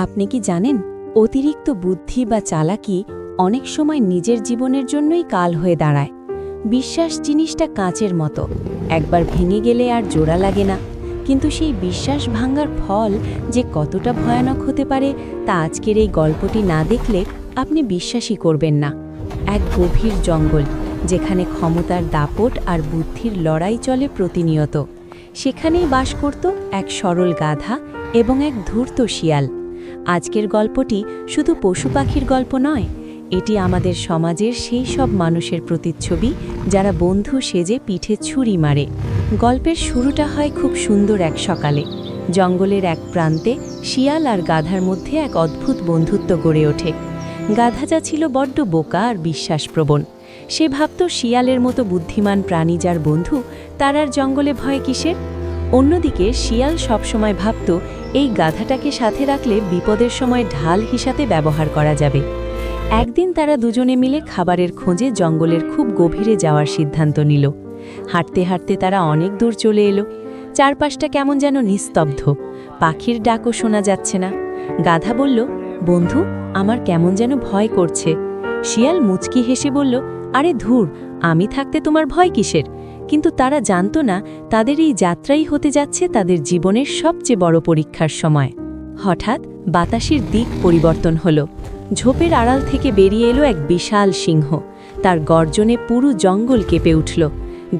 আপনি কি জানেন, অতিরিক্ত বুদ্ধি বা চালাকি অনেক সময় নিজের জীবনের জন্যই কাল হয়ে দাঁড়ায়। বিশ্বাস জিনিসটা কাঁচের মতো, একবার ভেঙে গেলে আর জোড়া লাগে না। কিন্তু সেই বিশ্বাস ভাঙার ফল যে কতটা ভয়ানক হতে পারে তা আজকের এই গল্পটি না দেখলে আপনি বিশ্বাসই করবেন না। এক গভীর জঙ্গল, যেখানে ক্ষমতার দাপট আর বুদ্ধির লড়াই চলে প্রতিনিয়ত। সেখানেই বাস করত এক সরল গাধা এবং এক ধূর্ত শিয়াল। আজকের গল্পটি শুধু পশু পাখির গল্প নয়, এটি আমাদের সমাজের সেই সব মানুষের প্রতিচ্ছবি যারা বন্ধু সেজে পিঠে ছুরি মারে। গল্পের শুরুটা হয় খুব সুন্দর এক সকালে। জঙ্গলের এক প্রান্তে শিয়াল আর গাধার মধ্যে এক অদ্ভুত বন্ধুত্ব গড়ে ওঠে। গাধাটা ছিল বড্ড বোকা আর বিশ্বাসপ্রবণ। সে ভাবত শিয়ালের মতো বুদ্ধিমান প্রাণী যার বন্ধু, তার আর জঙ্গলে ভয় কিসের। অন্যদিকে শিয়াল সবসময় ভাবত এই গাধাটাকে সাথে রাখলে বিপদের সময় ঢাল হিসাবে ব্যবহার করা যাবে। একদিন তারা দুজনে মিলে খাবারের খোঁজে জঙ্গলের খুব গভীরে যাওয়ার সিদ্ধান্ত নিল। হাঁটতে হাঁটতে তারা অনেক দূর চলে এলো। চারপাশটা কেমন যেন নিস্তব্ধ, পাখির ডাকও শোনা যাচ্ছে না। গাধা বলল, বন্ধু, আমার কেমন যেন ভয় করছে। শিয়াল মুচকি হেসে বলল, আরে ধুর, আমি থাকতে তোমার ভয় কিসের? কিন্তু তারা জানত না, তাদের এই যাত্রাই হতে যাচ্ছে তাদের জীবনের সবচেয়ে বড় পরীক্ষার সময়। হঠাৎ বাতাসের দিক পরিবর্তন হলো। ঝোপের আড়াল থেকে বেরিয়ে এলো এক বিশাল সিংহ। তার গর্জনে পুরো জঙ্গল কেঁপে উঠল।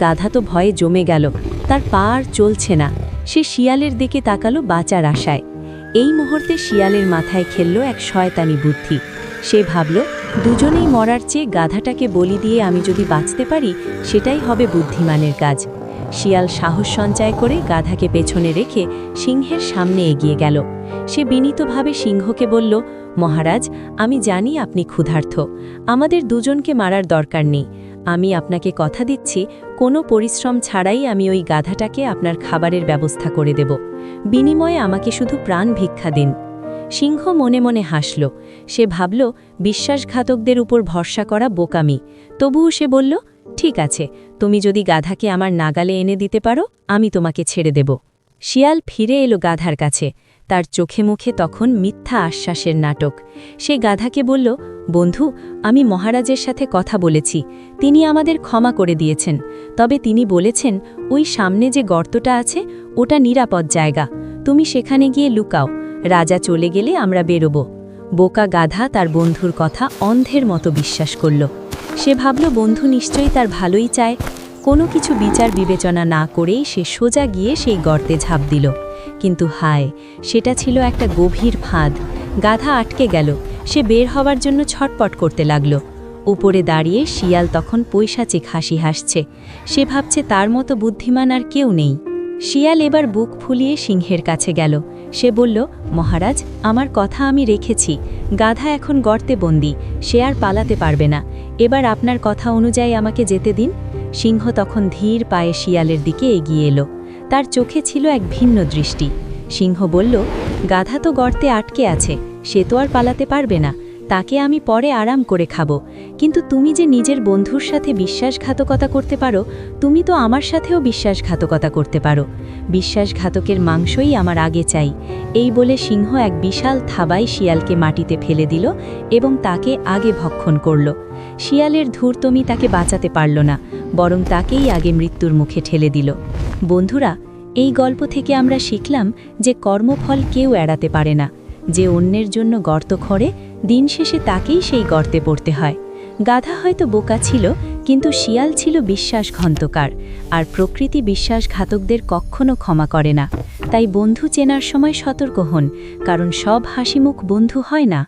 গাধা তো ভয়ে জমে গেল, তার পা আর চলছে না। সে শিয়ালের দিকে তাকালো বাঁচার আশায়। এই মুহূর্তে শিয়ালের মাথায় খেলল এক শয়তানি বুদ্ধি। সে ভাবল, দুজনেই মরার চেয়ে গাধাটাকে বলি দিয়ে আমি যদি বাঁচতে পারি, সেটাই হবে বুদ্ধিমানের কাজ। শিয়াল সাহস সঞ্চয় করে গাধাকে পেছনে রেখে সিংহের সামনে এগিয়ে গেল। সে বিনীতভাবে সিংহকে বলল, মহারাজ, আমি জানি আপনি ক্ষুধার্ত। আমাদের দুজনকে মারার দরকার নেই। আমি আপনাকে কথা দিচ্ছি, কোনো পরিশ্রম ছাড়াই আমি ওই গাধাটাকে আপনার খাবারের ব্যবস্থা করে দেব। বিনিময়ে আমাকে শুধু প্রাণ ভিক্ষা দিন। সিংহ মনে মনে হাসল। সে ভাবল, বিশ্বাসঘাতকদের উপর ভরসা করা বোকামি। তবুও সে বলল, ঠিক আছে, তুমি যদি গাধাকে আমার নাগালে এনে দিতে পারো, আমি তোমাকে ছেড়ে দেব। শিয়াল ফিরে এলো গাধার কাছে। তার চোখে মুখে তখন মিথ্যা আশ্বাসের নাটক। সে গাধাকে বলল, বন্ধু, আমি মহারাজের সাথে কথা বলেছি, তিনি আমাদের ক্ষমা করে দিয়েছেন। তবে তিনি বলেছেন, ওই সামনে যে গর্তটা আছে ওটা নিরাপদ জায়গা, তুমি সেখানে গিয়ে লুকাও। রাজা চলে গেলে আমরা বেরোব। বোকা গাধা তার বন্ধুর কথা অন্ধের মতো বিশ্বাস করল। সে ভাবল, বন্ধু নিশ্চয়ই তার ভালোই চায়। কোনো কিছু বিচার বিবেচনা না করেই সে সোজা গিয়ে সেই গর্তে ঝাঁপ দিল। কিন্তু হায়, সেটা ছিল একটা গভীর ফাঁদ। গাধা আটকে গেল। সে বের হওয়ার জন্য ছটপট করতে লাগল। উপরে দাঁড়িয়ে শিয়াল তখন পৈশাচিক হাসি হাসছে। সে ভাবছে তার মতো বুদ্ধিমান আর কেউ নেই। শিয়াল এবার বুক ফুলিয়ে সিংহের কাছে গেল। সে বলল, মহারাজ, আমার কথা আমি রেখেছি। গাধা এখন গর্তে বন্দী, সে আর পালাতে পারবে না। এবার আপনার কথা অনুযায়ী আমাকে যেতে দিন। সিংহ তখন ধীর পায়ে শিয়ালের দিকে এগিয়ে এলো। তার চোখে ছিল এক ভিন্ন দৃষ্টি। সিংহ বলল, গাধা তো গর্তে আটকে আছে, সে তো আর পালাতে পারবে না। তাকে আমি পরে আরাম করে খাবো। কিন্তু তুমি যে নিজের বন্ধুর সাথে বিশ্বাসঘাতকতা করতে পারো, তুমি তো আমার সাথেও বিশ্বাসঘাতকতা করতে পারো। বিশ্বাসঘাতকের মাংসই আমার আগে চাই। এই বলে সিংহ এক বিশাল থাবায় শিয়ালকে মাটিতে ফেলে দিল এবং তাকে আগে ভক্ষণ করল। শিয়ালের ধূর্তমি তাকে বাঁচাতে পারল না, বরং তাকেই আগে মৃত্যুর মুখে ঠেলে দিল। বন্ধুরা, এই গল্প থেকে আমরা শিখলাম যে কর্মফল কেউ এড়াতে পারে না। যে অন্যের জন্য গর্ত খোঁড়ে, দিন শেষে তাকেই সেই গর্তে পড়তে হয়। গাধা হয়তো বোকা ছিল, কিন্তু শিয়াল ছিল বিশ্বাসঘাতকার, আর প্রকৃতি বিশ্বাসঘাতকদের কখনো ক্ষমা করে না। তাই বন্ধু চেনার সময় সতর্ক হন, কারণ সব হাসিমুখ বন্ধু হয় না।